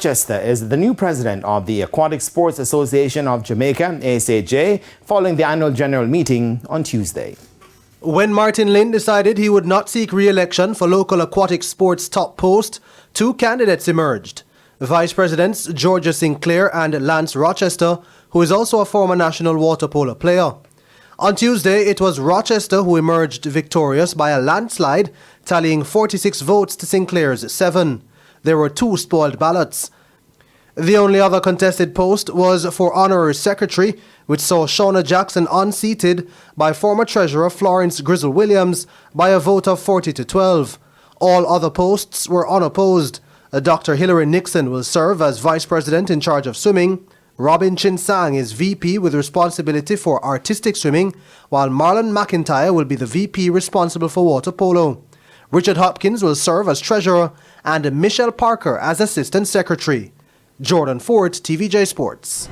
Rochester is the new president of the Aquatic Sports Association of Jamaica, ASAJ, following the annual general meeting on Tuesday. When Martin Lynn decided he would not seek re-election for local aquatic sports top post, two candidates emerged. Vice Presidents Georgia Sinclair and Lance Rochester, who is also a former national water polo player. On Tuesday, it was Rochester who emerged victorious by a landslide, tallying 46 votes to Sinclair's 7. There were 2 spoiled ballots. The only other contested post was for Honorary Secretary, which saw Shauna Jackson unseated by former Treasurer Florence Grizzle Williams by a vote of 40 to 12. All other posts were unopposed. Dr. Hilary Nixon will serve as Vice President in charge of swimming. Robin Chinsang is VP with responsibility for artistic swimming, while Marlon McIntyre will be the VP responsible for water polo. Richard Hopkins will serve as Treasurer and Michelle Parker as Assistant Secretary. Jordan Ford, TVJ Sports.